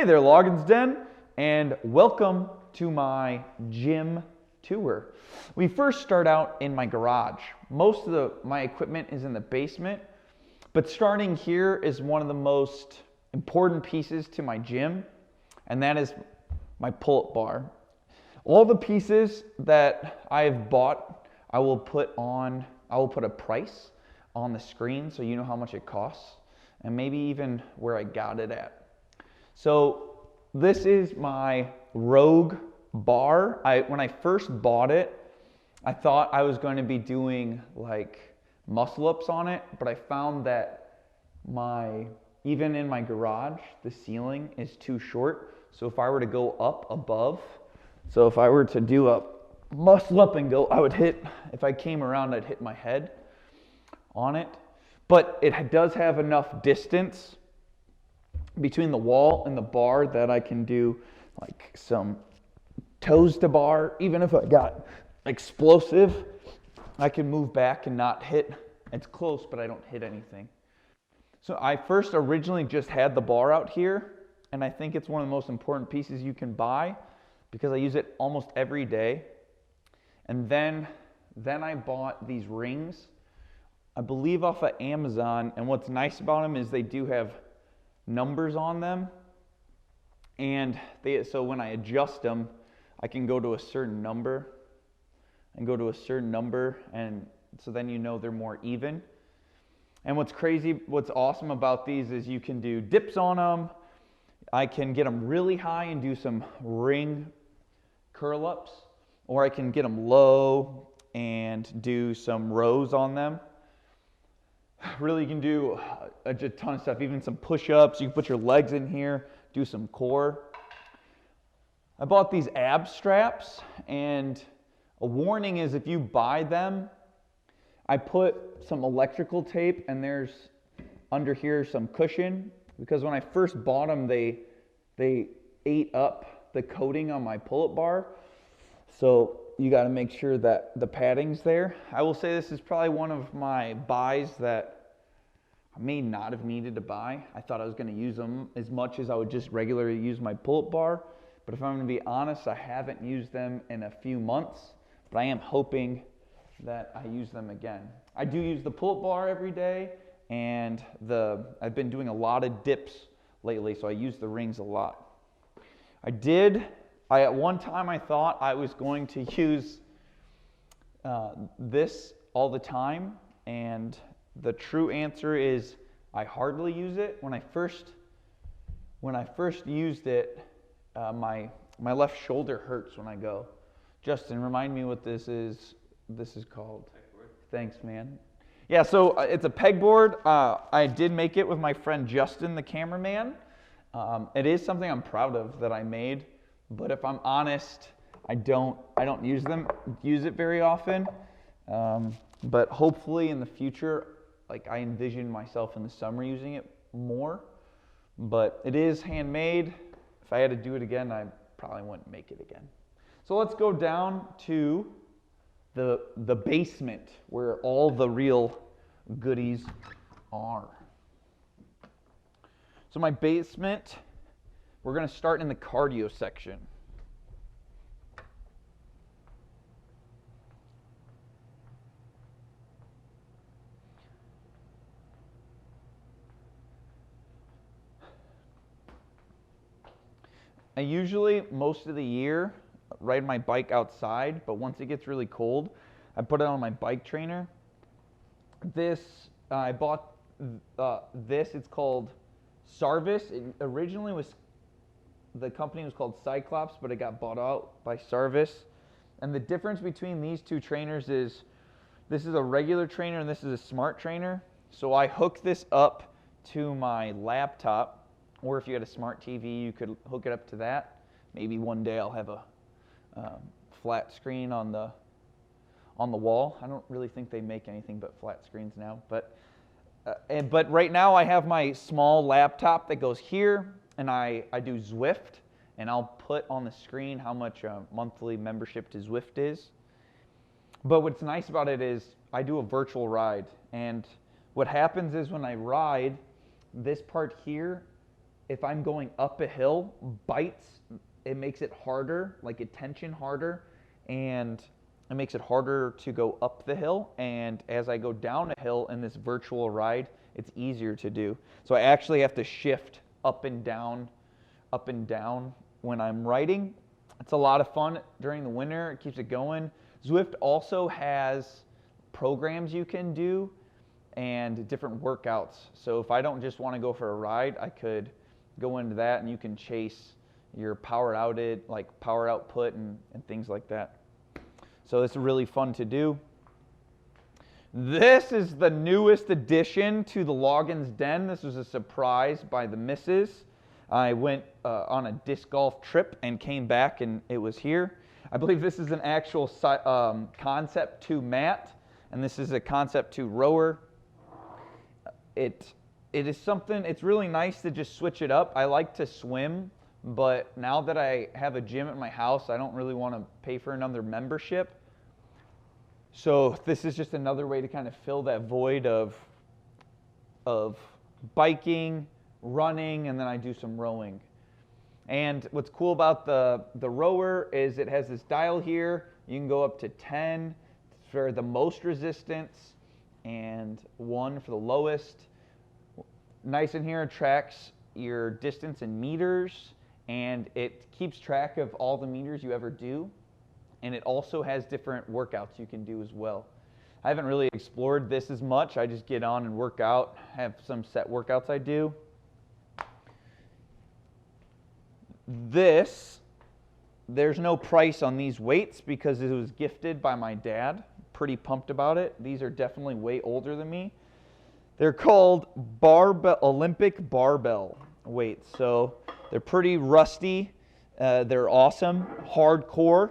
Hey there, Loggins Den, and welcome to my gym tour. We first start out in my garage. Most of my equipment is in the basement, but starting here is one of the most important pieces to my gym, and that is my pull-up bar. All the pieces that I've bought, I will put a price on the screen so you know how much it costs, and maybe even where I got it at. So this is my Rogue bar. When I first bought it, I thought I was going to be doing like muscle ups on it, but I found that even in my garage, the ceiling is too short. So if I were to go up above, so if I were to do a muscle up and go, if I came around, I'd hit my head on it. But it does have enough distance between the wall and the bar that I can do like some toes to bar. Even if I got explosive, I can move back and not hit. It's close, but I don't hit anything. So I first originally just had the bar out here, and I think it's one of the most important pieces you can buy because I use it almost every day. And then I bought these rings, I believe off of Amazon, and what's nice about them is they do have numbers on them, and so when I adjust them, I can go to a certain number and so then you know they're more even. And what's awesome about these is you can do dips on them. I can get them really high and do some ring curl ups, or I can get them low and do some rows on them. Really, you can do a ton of stuff, even some push-ups. You can put your legs in here, do some core. I bought these ab straps, and a warning is if you buy them, I put some electrical tape, and there's under here some cushion, because when I first bought them, they ate up the coating on my pull-up bar. So you got to make sure that the padding's there. I will say this is probably one of my buys that I may not have needed to buy. I thought I was going to use them as much as I would just regularly use my pull-up bar. But if I'm going to be honest, I haven't used them in a few months, but I am hoping that I use them again. I do use the pull-up bar every day, and I've been doing a lot of dips lately, so I use the rings a lot. At one time I thought I was going to use this all the time, and the true answer is I hardly use it. When I first used it, my left shoulder hurts when I go. Justin, remind me what this is called. Pegboard. Thanks, man. Yeah, so it's a pegboard. I did make it with my friend Justin, the cameraman. It is something I'm proud of that I made. But if I'm honest, I don't use it very often. But hopefully in the future, like I envision myself in the summer using it more. But it is handmade. If I had to do it again, I probably wouldn't make it again. So let's go down to the basement where all the real goodies are. So my basement, we're going to start in the cardio section. I usually, most of the year, ride my bike outside, but once it gets really cold, I put it on my bike trainer. I bought this, it's called Saris. It originally the company was called Cyclops, but it got bought out by Saris. And the difference between these two trainers is this is a regular trainer and this is a smart trainer. So I hook this up to my laptop, or if you had a smart TV, you could hook it up to that. Maybe one day I'll have a flat screen on the wall. I don't really think they make anything but flat screens now. But right now I have my small laptop that goes here, and I do Zwift, and I'll put on the screen how much a monthly membership to Zwift is. But what's nice about it is I do a virtual ride, and what happens is when I ride, this part here if I'm going up a hill, bites, it makes it harder, like a tension harder, and it makes it harder to go up the hill. And as I go down a hill in this virtual ride, it's easier to do. So I actually have to shift up and down when I'm riding. It's a lot of fun during the winter. It keeps it going. Zwift also has programs you can do and different workouts. So if I don't just want to go for a ride, I could go into that, and you can chase your power output and things like that. So it's really fun to do. This is the newest addition to the Loggins Den. This was a surprise by the missus. I went on a disc golf trip and came back, and it was here. I believe this is an actual Concept 2 mat, and this is a Concept 2 rower. It is something, it's really nice to just switch it up. I like to swim, but now that I have a gym at my house, I don't really want to pay for another membership. So this is just another way to kind of fill that void of biking, running, and then I do some rowing. And what's cool about the rower is it has this dial here. You can go up to 10 for the most resistance and 1 for the lowest. Nice in here, it tracks your distance in meters, and it keeps track of all the meters you ever do. And it also has different workouts you can do as well. I haven't really explored this as much. I just get on and work out, have some set workouts I do. There's no price on these weights because it was gifted by my dad. Pretty pumped about it. These are definitely way older than me. They're called Olympic Barbell weights. So they're pretty rusty. They're awesome, hardcore.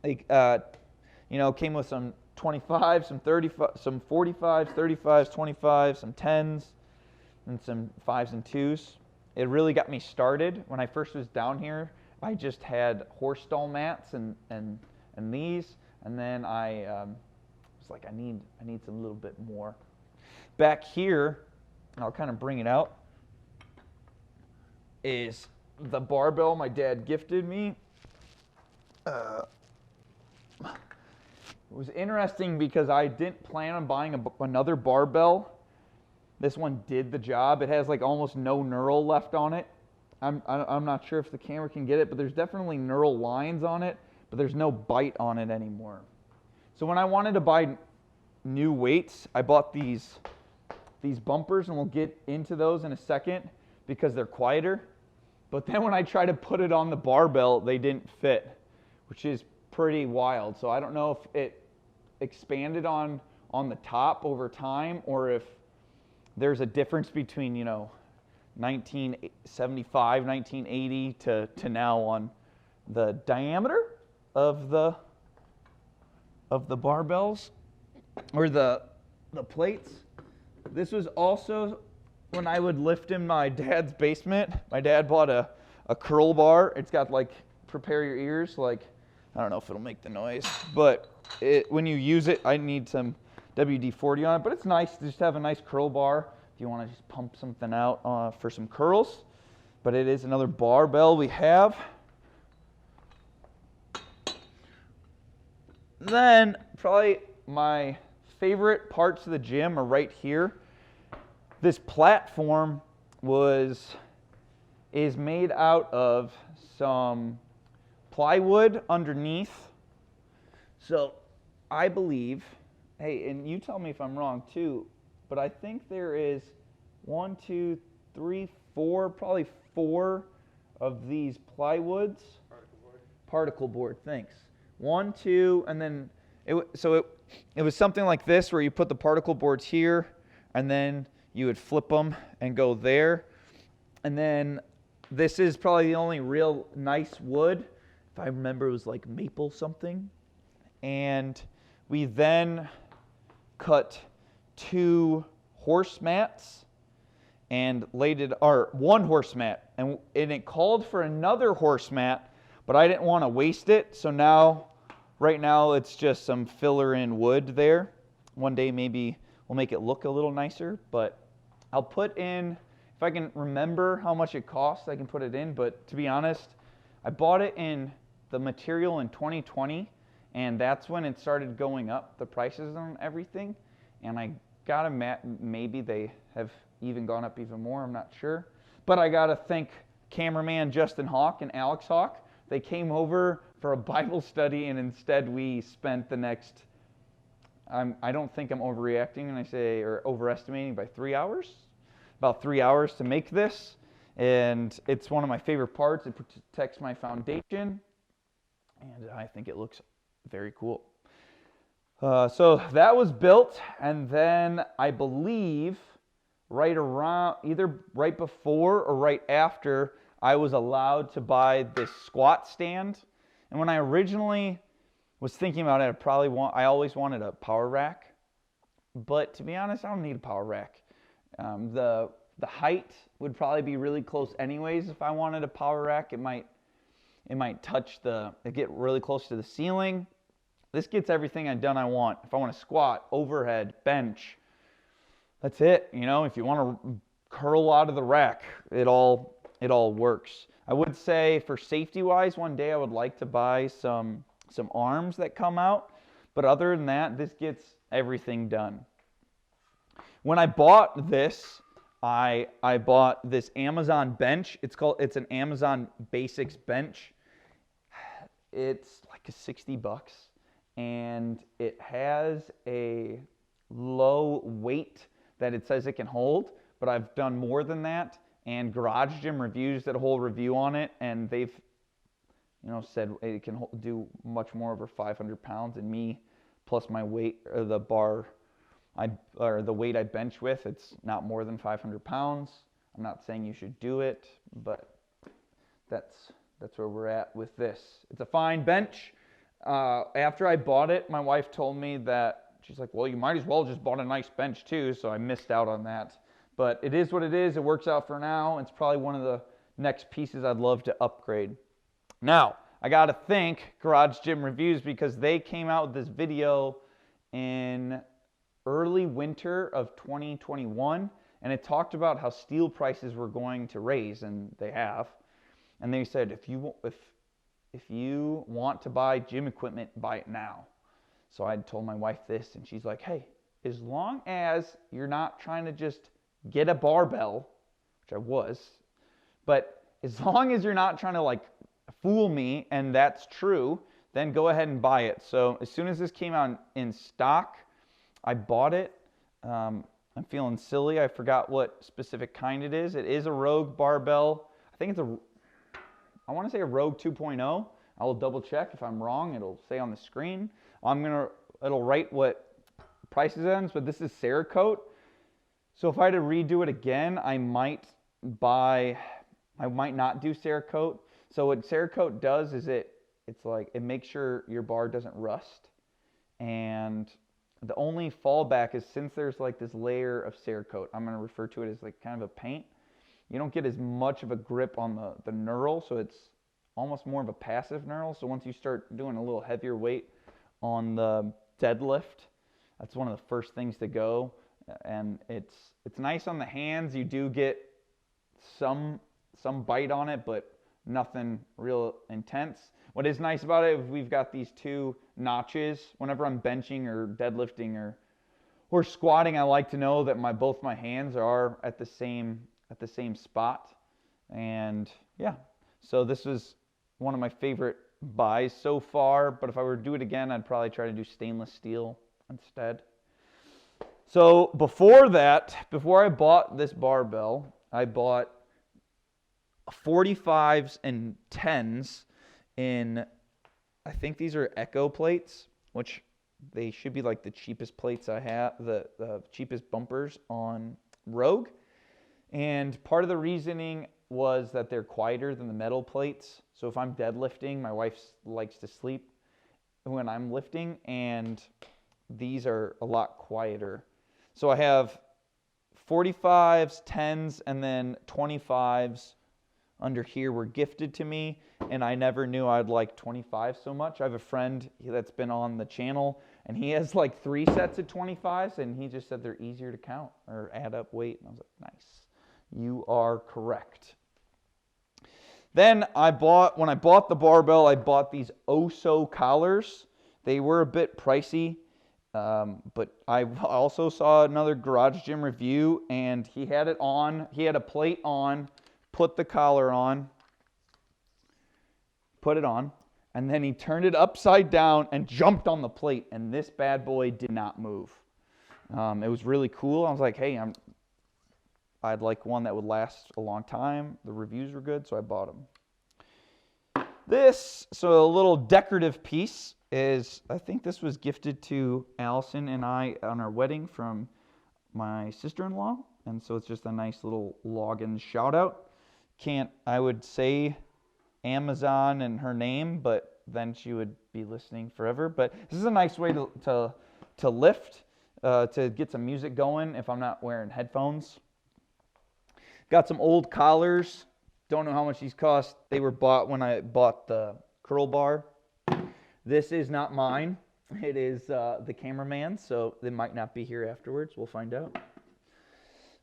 They, came with some 25s, some 35, some 45s, 35s, 25s, some 10s, and some 5s and 2s. It really got me started. When I first was down here, I just had horse stall mats and these, and then I was like, I need some little bit more. Back here, and I'll kind of bring it out, is the barbell my dad gifted me. It was interesting because I didn't plan on buying another barbell. This one did the job. It has like almost no knurl left on it. I'm not sure if the camera can get it, but there's definitely knurl lines on it, but there's no bite on it anymore. So when I wanted to buy new weights, I bought these bumpers, and we'll get into those in a second because they're quieter. But then when I tried to put it on the barbell, they didn't fit, which is pretty wild. So I don't know if it expanded on the top over time, or if there's a difference between 1975, 1980 to now on the diameter of the barbells or the plates. This was also when I would lift in my dad's basement. My dad bought a curl bar. It's got like, prepare your ears, like, I don't know if it'll make the noise, but when you use it, I need some WD-40 on it, but it's nice to just have a nice curl bar if you want to just pump something out for some curls. But it is another barbell we have. Then probably my favorite parts of the gym are right here. This platform is made out of some plywood underneath. So I believe, hey, and you tell me if I'm wrong too, but I think there is 1, 2, 3, 4, probably 4 of these plywoods. Particle board, thanks. 1, 2, and then it was something like this where you put the particle boards here, and then you would flip them and go there. And then this is probably the only real nice wood. If I remember, it was like maple something. And we then cut 2 horse mats and laid it, or 1 horse mat. And it called for another horse mat, but I didn't want to waste it. So right now, it's just some filler in wood there. One day maybe we'll make it look a little nicer, but I'll put in, If I can remember how much it costs, I can put it in. But to be honest, I bought it in the material in 2020, and that's when it started going up, the prices on everything. And I gotta maybe they have even gone up even more, I'm not sure. But I gotta thank cameraman Justin Hawk and Alex Hawk. They came over for a Bible study, and instead we spent the next, I don't think I'm overreacting when I say, or overestimating by 3 hours. About 3 hours to make this. And it's one of my favorite parts. It protects my foundation. And I think it looks very cool. So that was built, and then I believe right around, either right before or right after, I was allowed to buy this squat stand. And when I originally was thinking about it, I always wanted a power rack. But to be honest, I don't need a power rack. The height would probably be really close anyways. If I wanted a power rack, it might get really close to the ceiling. This gets everything I want. If I want to squat, overhead, bench, that's it. You know, if you want to curl out of the rack, it all works. I would say for safety wise, one day I would like to buy some arms that come out, but other than that, this gets everything done. When I bought this, I bought this Amazon bench. It's an Amazon Basics bench. It's like $60, and it has a low weight that it says it can hold, but I've done more than that, and Garage Gym Reviews did a whole review on it, and they've said it can do much more over 500 pounds, and me plus my weight, or the weight I bench with, it's not more than 500 pounds. I'm not saying you should do it, but that's where we're at with this. It's a fine bench. After I bought it, my wife told me that, she's like, well, you might as well just bought a nice bench too, so I missed out on that. But it is what it is. It works out for now. It's probably one of the next pieces I'd love to upgrade. Now, I got to thank Garage Gym Reviews, because they came out with this video in early winter of 2021, and it talked about how steel prices were going to raise, and they have. And they said, if you want to buy gym equipment, buy it now. So I told my wife this, and she's like, hey, as long as you're not trying to just get a barbell, which I was, but as long as you're not trying to like fool me, and that's true, then go ahead and buy it. So as soon as this came out in stock, I bought it. I'm feeling silly. I forgot what specific kind it is. It is a Rogue barbell. I think I want to say a Rogue 2.0. I will double check. If I'm wrong, it'll say on the screen. It'll write what prices it is, but this is Cerakote. So if I had to redo it again, I might not do Cerakote. So what Cerakote does is it makes sure your bar doesn't rust. And the only fallback is, since there's like this layer of Cerakote, I'm going to refer to it as like kind of a paint, you don't get as much of a grip on the knurl, so it's almost more of a passive knurl. So once you start doing a little heavier weight on the deadlift, that's one of the first things to go. And it's nice on the hands. You do get some bite on it, but nothing real intense. What is nice about it, we've got these two notches. Whenever I'm benching or deadlifting or squatting, I like to know that both my hands are at the same spot. And yeah, so this was one of my favorite buys so far, but if I were to do it again, I'd probably try to do stainless steel instead. So before I bought this barbell, I bought 45s and 10s in, I think these are Echo plates, which they should be like the cheapest plates I have, the cheapest bumpers on Rogue. And part of the reasoning was that they're quieter than the metal plates. So if I'm deadlifting, my wife likes to sleep when I'm lifting, and these are a lot quieter. So I have 45s, 10s, and then 25s under here were gifted to me, and I never knew I'd like 25 so much. I have a friend that's been on the channel, and he has like 3 sets of 25s, and he just said they're easier to count or add up weight. And I was like, nice. You are correct. Then when I bought the barbell, I bought these Oso collars. They were a bit pricey, but I also saw another garage gym review, and he had it on. He had a plate on, put the collar on, put it on, and then he turned it upside down and jumped on the plate, and this bad boy did not move. It was really cool. I was like, hey, I'd like one that would last a long time. The reviews were good, so I bought them. So a little decorative piece is, I think this was gifted to Allison and I on our wedding from my sister-in-law, and so it's just a nice little Loggins shout out. I would say Amazon and her name, but then she would be listening forever. But this is a nice way to lift, to get some music going if I'm not wearing headphones. Got some old collars. Don't know how much these cost. They were bought when I bought the curl bar. This is not mine. It is the cameraman's, so they might not be here afterwards. We'll find out.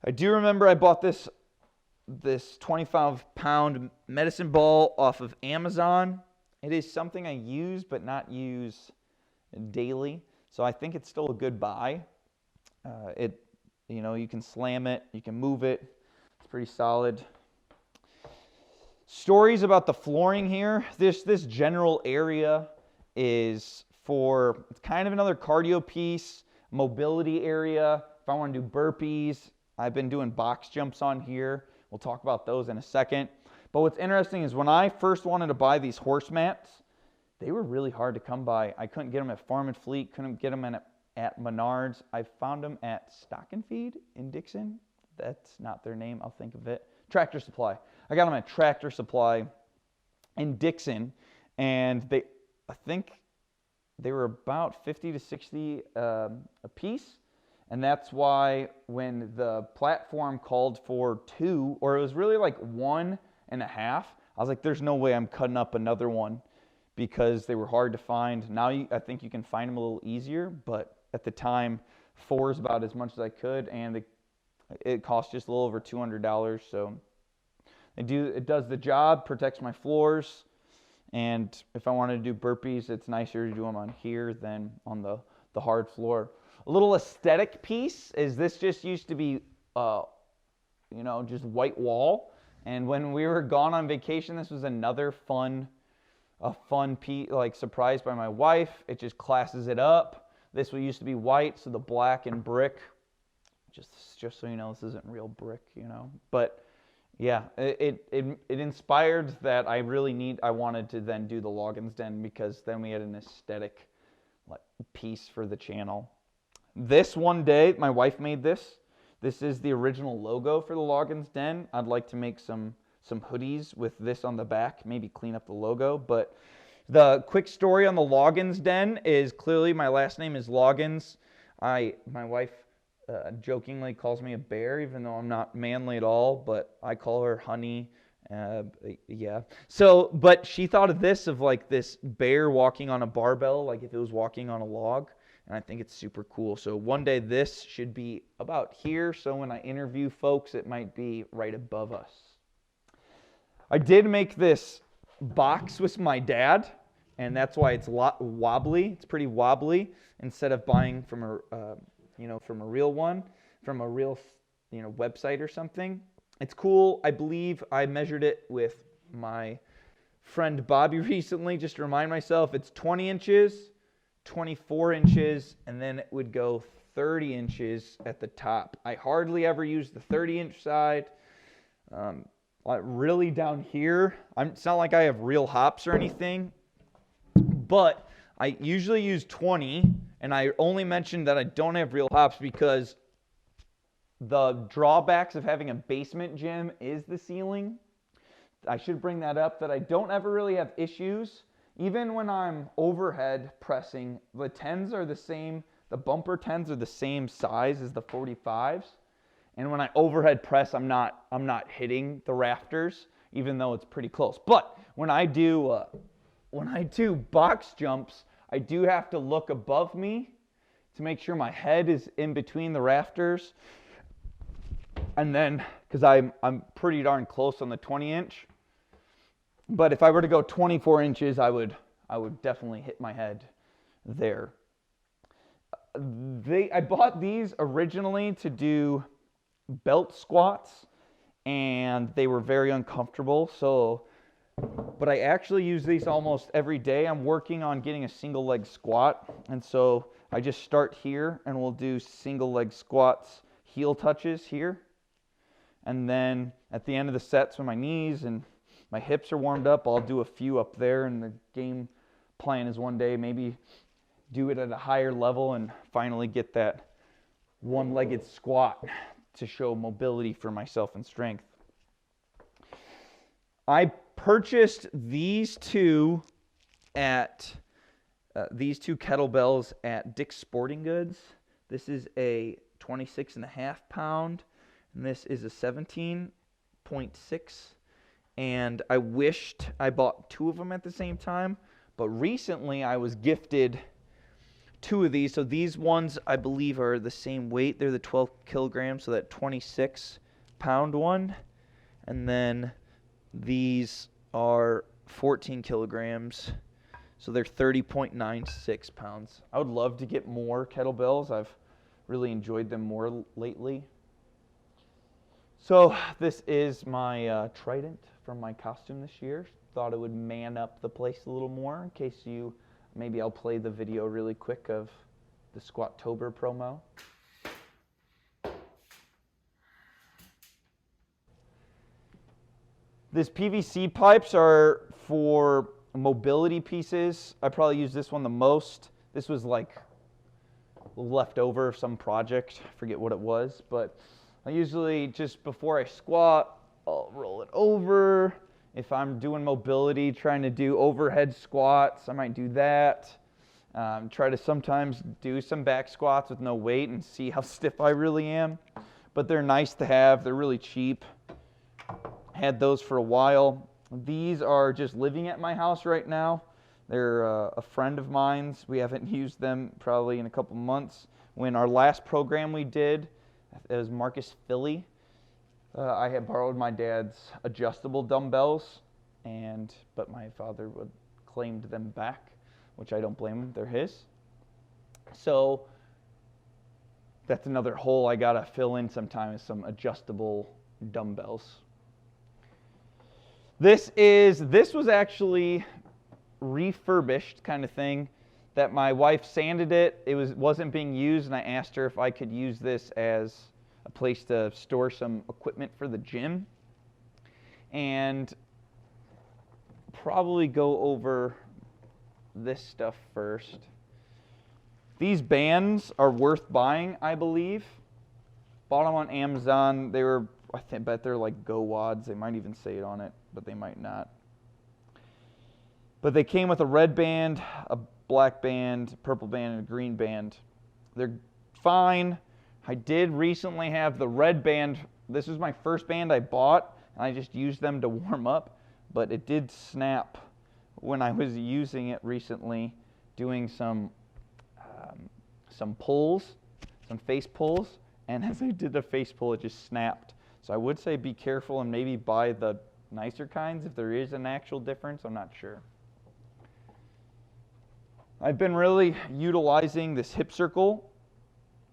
I do remember I bought this 25-pound medicine ball off of Amazon. It is something I use but not use daily, so I think it's still a good buy. You can slam it, you can move it. It's pretty solid. Stories about the flooring here. This general area is it's kind of another cardio piece, mobility area. If I want to do burpees, I've been doing box jumps on here. We'll talk about those in a second. But what's interesting is when I first wanted to buy these horse mats, they were really hard to come by. I couldn't get them at Farm and Fleet, couldn't get them at Menards. I found them at Stock and Feed in Dixon. That's not their name. I'll think of it. Tractor Supply. I got them at Tractor Supply in Dixon, and I think they were about 50 to 60 a piece. And that's why when the platform called for 2, or it was really like 1.5, I was like, there's no way I'm cutting up another one, because they were hard to find. Now I think you can find them a little easier, but at the time, 4 is about as much as I could, and it cost just a little over $200. So it does the job, protects my floors, and if I wanted to do burpees, it's nicer to do them on here than on the hard floor. A little aesthetic piece is this just used to be, just white wall. And when we were gone on vacation, this was another fun piece, like surprised by my wife. It just classes it up. This used to be white, so the black and brick. Just so you know, this isn't real brick, But yeah, it inspired that I wanted to then do the Loggins Den, because then we had an aesthetic piece for the channel. This one day, my wife made this. This is the original logo for the Loggins Den. I'd like to make some hoodies with this on the back, maybe clean up the logo. But the quick story on the Loggins Den is clearly my last name is Loggins. My wife jokingly calls me a bear, even though I'm not manly at all, but I call her honey. Yeah. So, but she thought of this, of like this bear walking on a barbell, like if it was walking on a log. And I think it's super cool. So one day this should be about here. So when I interview folks, it might be right above us. I did make this box with my dad, and that's why it's a lot wobbly. It's pretty wobbly. Instead of buying from a real one, from a real, website or something. It's cool. I believe I measured it with my friend Bobby recently, just to remind myself. It's 20 inches. 24 inches, and then it would go 30 inches at the top. I hardly ever use the 30-inch side. Really down here, it's not like I have real hops or anything, but I usually use 20, and I only mentioned that I don't have real hops because the drawbacks of having a basement gym is the ceiling. I should bring that up, that I don't ever really have issues. Even when I'm overhead pressing, the 10s are the same, the bumper 10s are the same size as the 45s. And when I overhead press, I'm not hitting the rafters, even though it's pretty close. But when I do box jumps, I do have to look above me to make sure my head is in between the rafters. And then, because I'm pretty darn close on the 20-inch. But if I were to go 24 inches, I would definitely hit my head there. I bought these originally to do belt squats, and they were very uncomfortable. But I actually use these almost every day. I'm working on getting a single leg squat, and so I just start here and we'll do single leg squats, heel touches here. And then at the end of the sets, when my knees and my hips are warmed up, I'll do a few up there, and the game plan is one day maybe do it at a higher level and finally get that one-legged squat to show mobility for myself and strength. I purchased these two kettlebells at Dick's Sporting Goods. This is a 26.5 pound, and this is a 17.6. And I wished I bought two of them at the same time, but recently I was gifted two of these. So these ones, I believe, are the same weight. They're the 12 kilograms, so that 26 pound one. And then these are 14 kilograms, so they're 30.96 pounds. I would love to get more kettlebells. I've really enjoyed them more lately. So this is my trident from my costume this year. Thought it would man up the place a little more in case maybe I'll play the video really quick of the Squattober promo. This PVC pipes are for mobility pieces. I probably use this one the most. This was like left over of some project. I forget what it was, but I usually just before I squat, I'll roll it over. If I'm doing mobility, trying to do overhead squats, I might do that. Try to sometimes do some back squats with no weight and see how stiff I really am. But they're nice to have. They're really cheap. Had those for a while. These are just living at my house right now. They're a friend of mine's. We haven't used them probably in a couple months. When our last program we did, it was Marcus Philly. I had borrowed my dad's adjustable dumbbells, but my father claimed them back, which I don't blame him. They're his. So that's another hole I gotta fill in sometime, is some adjustable dumbbells. This was actually refurbished kind of thing, that my wife sanded it. It wasn't being used, and I asked her if I could use this as a place to store some equipment for the gym. And probably go over this stuff first. These bands are worth buying, I believe. Bought them on Amazon. They were, I bet they're like Go Wads. They might even say it on it, but they might not. But they came with a red band, a black band, purple band, and a green band. They're fine. I did recently have the red band. This was my first band I bought, and I just used them to warm up, but it did snap when I was using it recently, doing some pulls, some face pulls, and as I did the face pull, it just snapped. So I would say be careful and maybe buy the nicer kinds if there is an actual difference. I'm not sure. I've been really utilizing this hip circle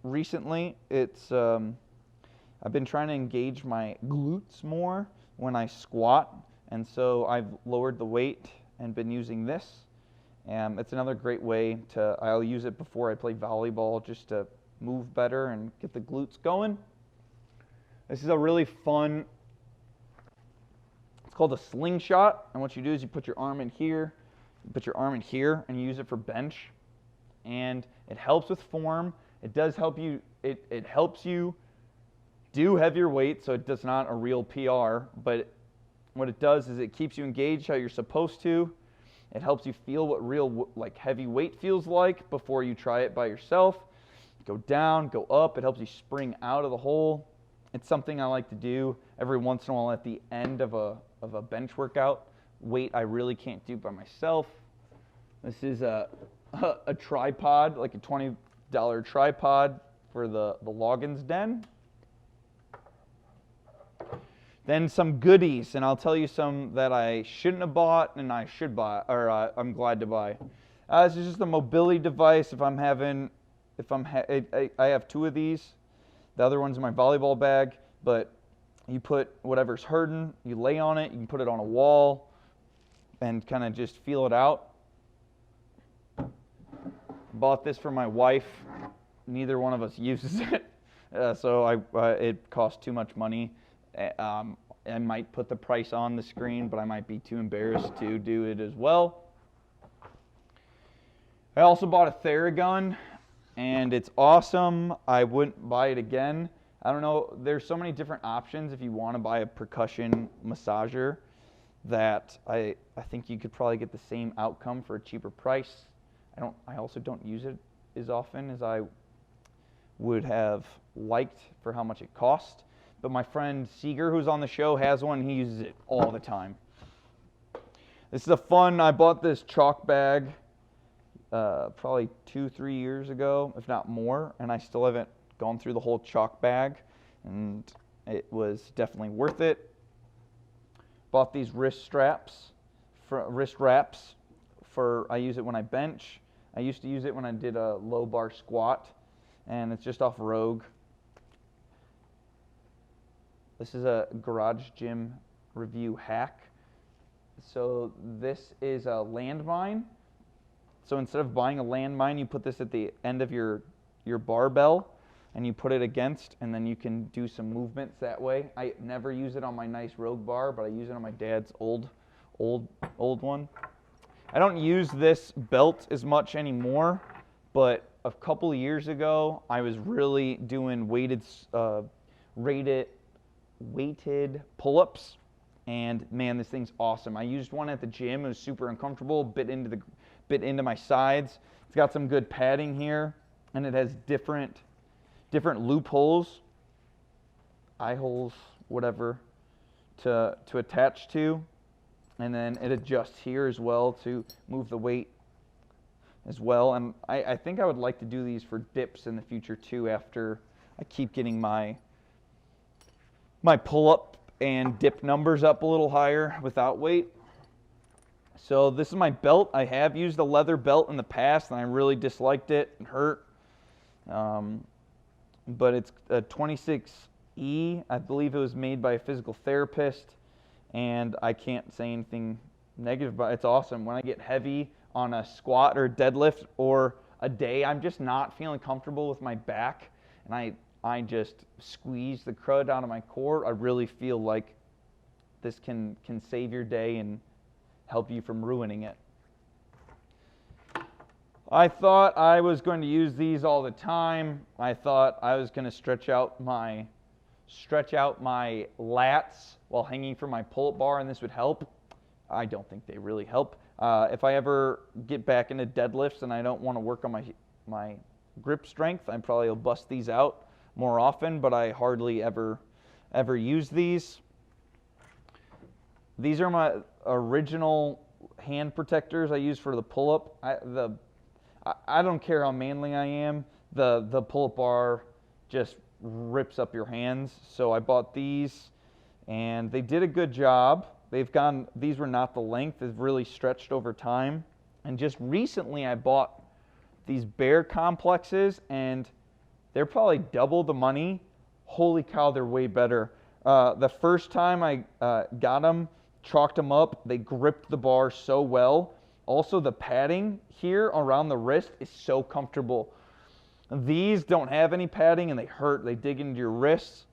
recently. I've been trying to engage my glutes more when I squat, and so I've lowered the weight and been using this. It's another great way I'll use it before I play volleyball just to move better and get the glutes going. This is a really fun, it's called a slingshot, and what you do is you put your arm in here, and you use it for bench, and it helps with form. It does help you, it helps you do heavier weight, so it does not a real PR, but what it does is it keeps you engaged how you're supposed to. It helps you feel what real heavy weight feels like before you try it by yourself. Go down, go up. It helps you spring out of the hole. It's something I like to do every once in a while at the end of a bench workout. Weight I really can't do by myself. This is a tripod, like a $20 tripod for the Loggins Den. Then some goodies, and I'll tell you some that I shouldn't have bought and I should buy, or I'm glad to buy. This is just a mobility device. I have 2 of these. The other one's in my volleyball bag, but you put whatever's hurting, you lay on it, you can put it on a wall and kind of just feel it out. Bought this for my wife. Neither one of us uses it, so it costs too much money. I might put the price on the screen, but I might be too embarrassed to do it as well. I also bought a Theragun, and it's awesome. I wouldn't buy it again. I don't know, there's so many different options if you want to buy a percussion massager that I think you could probably get the same outcome for a cheaper price. I also don't use it as often as I would have liked for how much it cost. But my friend Seeger, who's on the show, has one. He uses it all the time. This is I bought this chalk bag probably 2-3 years ago, if not more, and I still haven't gone through the whole chalk bag, and it was definitely worth it. Bought these wrist wraps for I use it when I bench. I used to use it when I did a low bar squat, and it's just off Rogue. This is a garage gym review hack. So this is a landmine. So instead of buying a landmine, you put this at the end of your barbell, and you put it against, and then you can do some movements that way. I never use it on my nice Rogue bar, but I use it on my dad's old one. I don't use this belt as much anymore, but a couple of years ago, I was really doing weighted pull-ups, and man, this thing's awesome. I used one at the gym. It was super uncomfortable, bit into my sides. It's got some good padding here, and it has different loopholes, eye holes, whatever, to attach to, and then it adjusts here as well to move the weight as well. And I think I would like to do these for dips in the future too, after I keep getting my pull-up and dip numbers up a little higher without weight. So this is my belt. I have used a leather belt in the past, and I really disliked it. It hurt. But it's a 26E. I believe it was made by a physical therapist, and I can't say anything negative about it. It's awesome. When I get heavy on a squat or deadlift or a day I'm just not feeling comfortable with my back, and I just squeeze the crud out of my core, I really feel like this can save your day and help you from ruining it. I thought I was going to use these all the time. I thought I was going to stretch out my lats while hanging from my pull-up bar, and this would help. I don't think they really help. If I ever get back into deadlifts and I don't want to work on my grip strength, I probably will bust these out more often, but I hardly ever use these. These are my original hand protectors I use for the pull-up. I don't care how manly I am, the pull-up bar just rips up your hands. So I bought these, and they did a good job. These were not the length, they've really stretched over time. And just recently I bought these bear complexes, and they're probably double the money. Holy cow, they're way better. The first time I got them, chalked them up, they gripped the bar so well. Also, the padding here around the wrist is so comfortable. These don't have any padding, and they hurt. They dig into your wrists.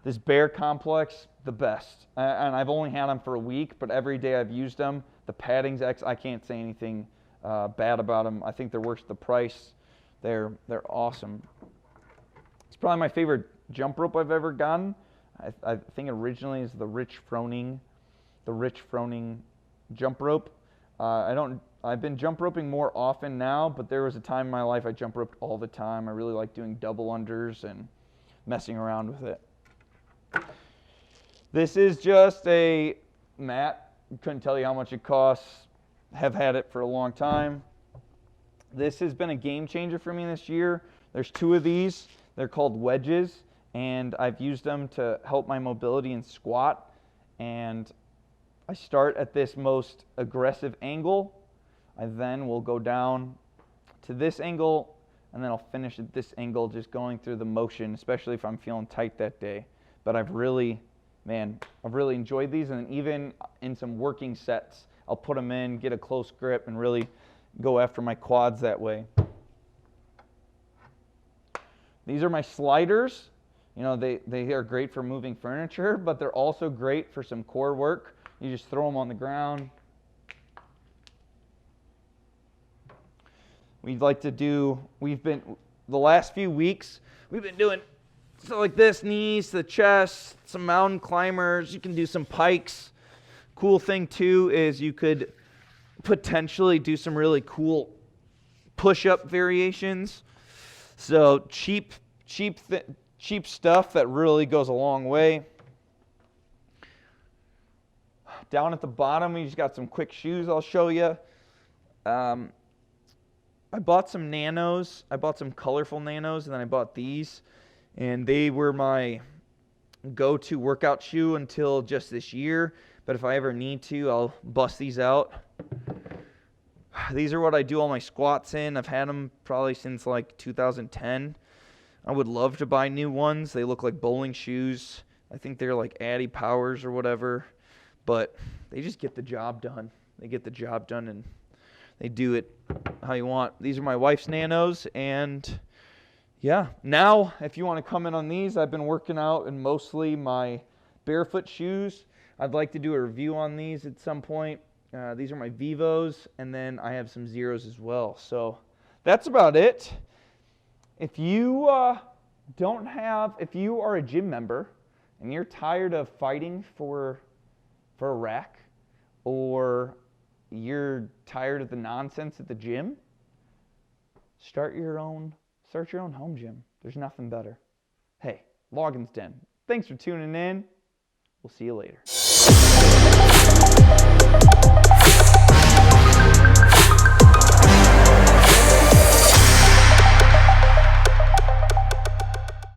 This Bear Complex, the best. And I've only had them for a week, but every day I've used them. The padding's I can't say anything bad about them. I think they're worth the price. They're awesome. It's probably my favorite jump rope I've ever gotten. I think originally is the Rich Froning jump rope. I've been jump roping more often now, but there was a time in my life I jump roped all the time. I really like doing double unders and messing around with it. This is just a mat. Couldn't tell you how much it costs. Have had it for a long time. This has been a game changer for me this year. There's two of these. They're called wedges, and I've used them to help my mobility and squat. And I start at this most aggressive angle. I then will go down to this angle, and then I'll finish at this angle, just going through the motion, especially if I'm feeling tight that day. But I've really enjoyed these, and even in some working sets, I'll put them in, get a close grip, and really go after my quads that way. These are my sliders. You know, they are great for moving furniture, but they're also great for some core work. You just throw them on the ground. The last few weeks, we've been doing stuff like this, knees, the chest, some mountain climbers. You can do some pikes. Cool thing too is you could potentially do some really cool push-up variations. So cheap stuff that really goes a long way. Down at the bottom, we just got some quick shoes I'll show you. I bought some nanos. I bought some colorful nanos, and then I bought these. And they were my go-to workout shoe until just this year. But if I ever need to, I'll bust these out. These are what I do all my squats in. I've had them probably since like 2010. I would love to buy new ones. They look like bowling shoes. I think they're like Addy Powers or whatever. But they just get the job done. They get the job done, and they do it how you want. These are my wife's nanos, and yeah. Now, if you want to come in on these, I've been working out in mostly my barefoot shoes. I'd like to do a review on these at some point. These are my Vivos, and then I have some Zeros as well. So that's about it. If you if you are a gym member and you're tired of fighting for a rack, or you're tired of the nonsense at the gym, start your own home gym. There's nothing better. Hey, Loggins Den, thanks for tuning in. We'll see you later.